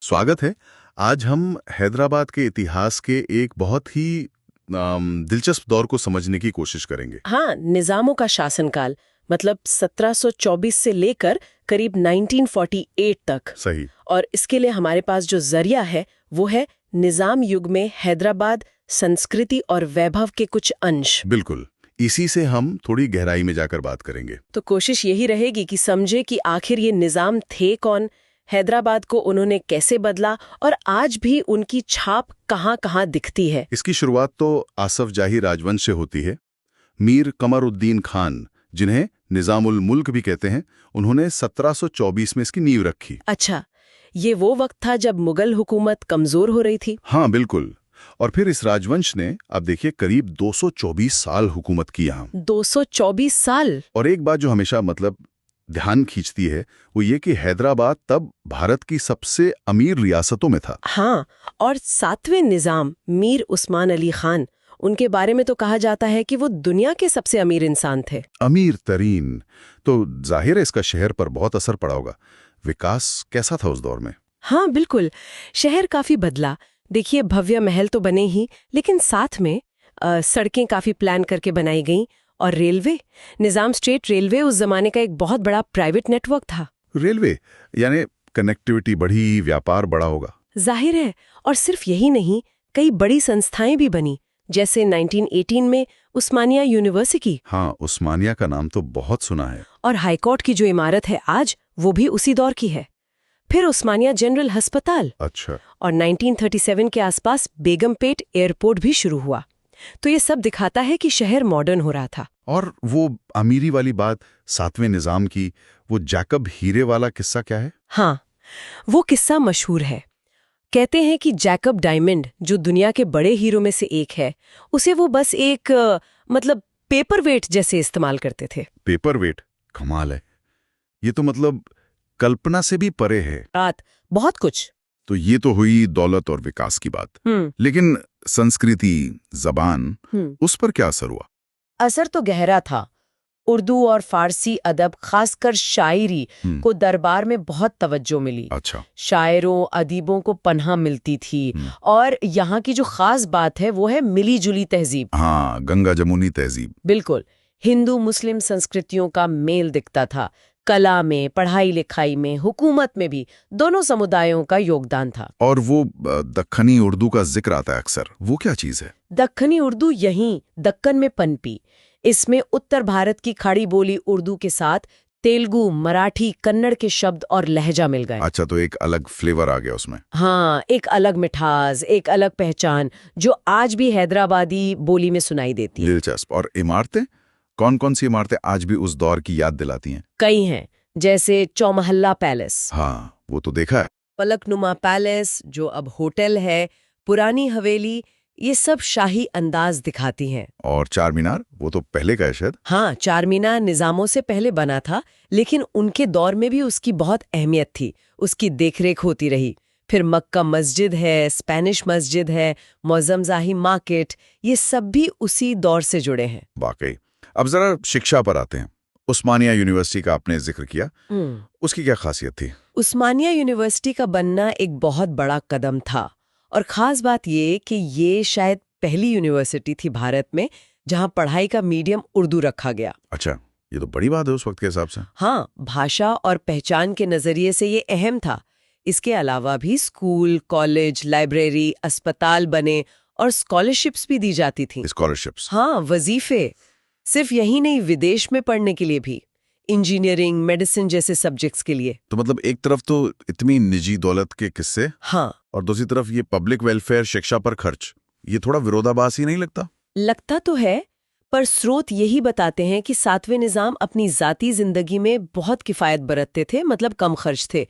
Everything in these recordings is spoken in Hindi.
स्वागत है। आज हम हैदराबाद के इतिहास के एक बहुत ही दिलचस्प दौर को समझने की कोशिश करेंगे। हाँ, निजामों का शासनकाल, मतलब 1724 से लेकर करीब 1948 तक। सही। और इसके लिए हमारे पास जो जरिया है वो है निजाम युग में हैदराबाद संस्कृति और वैभव के कुछ अंश। बिल्कुल, इसी से हम थोड़ी गहराई में जाकर बात करेंगे। तो कोशिश यही रहेगी कि समझे कि आखिर ये निजाम थे कौन, हैदराबाद को उन्होंने कैसे बदला और आज भी उनकी छाप कहाँ-कहाँ दिखती है। इसकी शुरुआत तो आसफ जाही राजवंश से होती है। मीर कमरुद्दीन खान, जिन्हें निजामुल मुल्क भी कहते हैं, उन्होंने 1724 में इसकी नींव रखी। अच्छा, ये वो वक्त था जब मुगल हुकूमत कमजोर हो रही थी। हाँ बिल्कुल। और फिर इस राजवंश ने, अब देखिए, करीब 224 साल हुकूमत की यहाँ। 224 साल। और एक बात जो हमेशा ध्यान खींचती है वो ये कि हैदराबाद तब भारत की सबसे अमीर रियासतों में था। हाँ, और सातवें निजाम मीर उस्मान अली खान, उनके बारे में तो कहा जाता है कि वो दुनिया के सबसे अमीर इंसान थे। अमीर तरीन। तो जाहिर है इसका शहर पर बहुत असर पड़ा होगा। विकास कैसा था उस दौर में? हाँ बिल्कुल, शहर काफी बदला। देखिए, भव्य महल तो बने ही, लेकिन साथ में सड़कें काफी प्लान करके बनाई गईं। और रेलवे, निजाम स्टेट रेलवे उस जमाने का एक बहुत बड़ा प्राइवेट नेटवर्क था। रेलवे यानी कनेक्टिविटी बढ़ी, व्यापार बढ़ा होगा। जाहिर है। और सिर्फ यही नहीं, कई बड़ी संस्थाएं भी बनी, जैसे 1918 में उस्मानिया यूनिवर्सिटी। हाँ, उस्मानिया का नाम तो बहुत सुना है। और हाईकोर्ट की जो इमारत है आज, वो भी उसी दौर की है। फिर उस्मानिया जनरल अस्पताल। अच्छा। और 1937 के आसपास बेगमपेट एयरपोर्ट भी शुरू हुआ। तो ये सब दिखाता है कि शहर मॉडर्न हो रहा था। और वो अमीरी वाली बात, सातवें निजाम की, वो जैकब हीरे वाला किस्सा क्या है? हाँ, वो किस्सा मशहूर है। कहते हैं कि जैकब डायमंड, जो दुनिया के बड़े हीरो में से एक है, उसे वो बस एक पेपर वेट जैसे इस्तेमाल करते थे। Paperweight? कमाल है। ये तो कल्पना से भी परे है। रात बहुत कुछ। तो ये तो हुई दौलत और विकास की बात। लेकिन संस्कृति, जबान, उस पर क्या असर हुआ? असर तो गहरा था। उर्दू और फारसी अदब, खासकर शायरी को दरबार में बहुत तवज्जो मिली। अच्छा। शायरों, अदीबों को पनाह मिलती थी। और यहाँ की जो खास बात है वो है मिली जुली तहजीब। हाँ, गंगा जमुनी तहजीब। बिल्कुल, हिंदू मुस्लिम संस्कृतियों का मेल दिखता था। कला में, पढ़ाई लिखाई में, हुकूमत में भी दोनों समुदायों का योगदान था। और वो दक्खनी उर्दू का जिक्र आता है अक्सर, वो क्या चीज है? दक्खनी उर्दू यहीं दक्कन में पनपी। इसमें उत्तर भारत की खड़ी बोली उर्दू के साथ तेलुगु, मराठी, कन्नड़ के शब्द और लहजा मिल गए। अच्छा, तो एक अलग फ्लेवर आ गया उसमें। हाँ, एक अलग मिठास, एक अलग पहचान, जो आज भी हैदराबादी बोली में सुनाई देती है। दिलचस्प। और इमारतें, कौन कौन सी इमारतें आज भी उस दौर की याद दिलाती हैं? कई हैं, जैसे चौमहल्ला पैलेस। हाँ, वो तो देखा है। पलकनुमा पैलेस, जो अब होटल है, पुरानी हवेली, ये सब शाही अंदाज दिखाती हैं। और चार मीनार, वो तो पहले का है शायद। हाँ, चार मीनार निजामों से पहले बना था, लेकिन उनके दौर में भी उसकी बहुत अहमियत थी। उसकी देखरेख होती रही। फिर मक्का मस्जिद है, स्पेनिश मस्जिद है, मौजम जाही मार्केट, ये सब भी उसी दौर से जुड़े हैं। वाकई। अब जरा शिक्षा पर आते हैं। उस्मानिया यूनिवर्सिटी का आपने जिक्र किया, उसकी क्या खासियत थी? उस्मानिया यूनिवर्सिटी का बनना एक बहुत बड़ा कदम था। और खास बात ये कि ये शायद पहली यूनिवर्सिटी थी भारत में जहां पढ़ाई का मीडियम उर्दू रखा गया। अच्छा, ये तो बड़ी बात है उस वक्त के हिसाब से। हाँ, भाषा और पहचान के नजरिए से ये अहम था। इसके अलावा भी स्कूल, कॉलेज, लाइब्रेरी, अस्पताल बने और स्कॉलरशिप्स भी दी जाती थी। स्कॉलरशिप्स? हाँ, वजीफे। सिर्फ यही नहीं, विदेश में पढ़ने के लिए भी, इंजीनियरिंग, मेडिसिन जैसे सब्जेक्ट्स के लिए। तो एक तरफ तो इतनी निजी दौलत के किस्से, हाँ, और दूसरी तरफ ये पब्लिक वेलफेयर, शिक्षा पर खर्च। ये थोड़ा विरोधाभास ही नहीं लगता? लगता तो है, पर स्रोत यही बताते हैं कि सातवें निजाम अपनी जाती जिंदगी में बहुत किफायत बरतते थे, कम खर्च थे,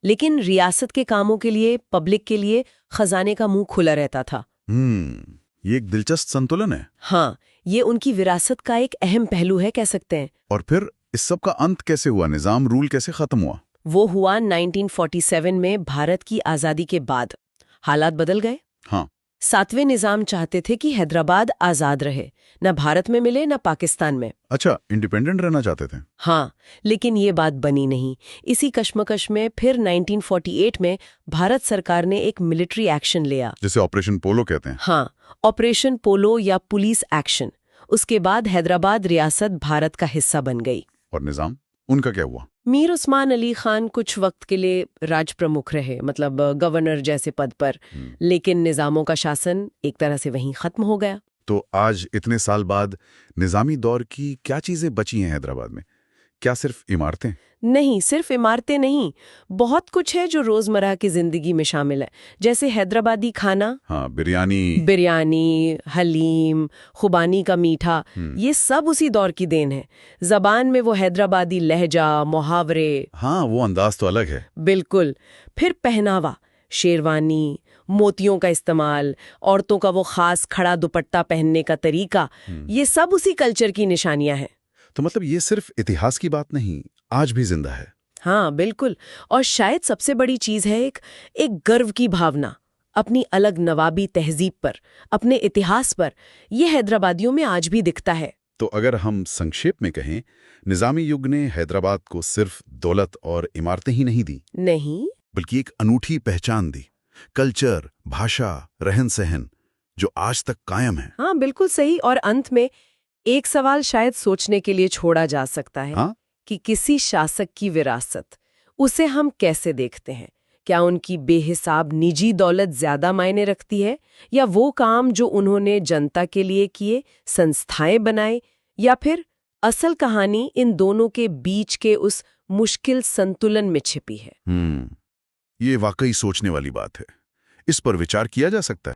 लेकिन रियासत के कामों के लिए, पब्लिक के लिए खजाने का मुंह खुला रहता था। ये एक दिलचस्प संतुलन है। हाँ, ये उनकी विरासत का एक अहम पहलू है, कह सकते हैं। और फिर इस सब का अंत कैसे हुआ? निजाम रूल कैसे खत्म हुआ? वो हुआ 1947 में, भारत की आजादी के बाद। हालात बदल गए। हाँ। सातवें निजाम चाहते थे कि हैदराबाद आजाद रहे, न भारत में मिले न पाकिस्तान में। अच्छा, इंडिपेंडेंट रहना चाहते थे। हाँ, लेकिन ये बात बनी नहीं। इसी कश्मकश में फिर 1948 में भारत सरकार ने एक मिलिट्री एक्शन लिया, जिसे ऑपरेशन पोलो कहते हैं। हाँ, ऑपरेशन पोलो या पुलिस एक्शन। उसके बाद हैदराबाद रियासत भारत का हिस्सा बन गई। और निजाम, उनका क्या हुआ? मीर उस्मान अली खान कुछ वक्त के लिए राज प्रमुख रहे, मतलब गवर्नर जैसे पद पर, लेकिन निजामों का शासन एक तरह से वहीं खत्म हो गया। तो आज इतने साल बाद निजामी दौर की क्या चीजें बची हैं हैदराबाद में? क्या सिर्फ इमारतें? नहीं, सिर्फ इमारतें नहीं, बहुत कुछ है जो रोजमर्रा की जिंदगी में शामिल है, जैसे हैदराबादी खाना, हाँ, बिरयानी, हलीम, खुबानी का मीठा, ये सब उसी दौर की देन है। जबान में वो हैदराबादी लहजा, मुहावरे। हाँ, वो अंदाज तो अलग है। बिल्कुल। फिर पहनावा, शेरवानी, मोतियों का इस्तेमाल, औरतों का वो खास खड़ा दुपट्टा पहनने का तरीका, ये सब उसी कल्चर की निशानियां हैं। तो मतलब ये सिर्फ इतिहास की बात नहीं, आज भी जिंदा है। हाँ, बिल्कुल। और शायद सबसे बड़ी चीज है एक गर्व की भावना अपनी अलग नवाबी तहजीब पर, अपने इतिहास पर। ये हैदराबादियों में आज भी दिखता है। तो अगर हम संक्षेप में कहें, निजामी युग ने हैदराबाद को सिर्फ दौलत और इमारतें ही नहीं दी, नहीं, बल्कि एक अनूठी पहचान दी, कल्चर, भाषा, रहन सहन, जो आज तक कायम है। हाँ, बिल्कुल सही। और अंत में एक सवाल शायद सोचने के लिए छोड़ा जा सकता है, हाँ? कि किसी शासक की विरासत, उसे हम कैसे देखते हैं? क्या उनकी बेहिसाब निजी दौलत ज्यादा मायने रखती है, या वो काम जो उन्होंने जनता के लिए किए, संस्थाएं बनाए, या फिर असल कहानी इन दोनों के बीच के उस मुश्किल संतुलन में छिपी है? ये वाकई सोचने वाली बात है। इस पर विचार किया जा सकता है।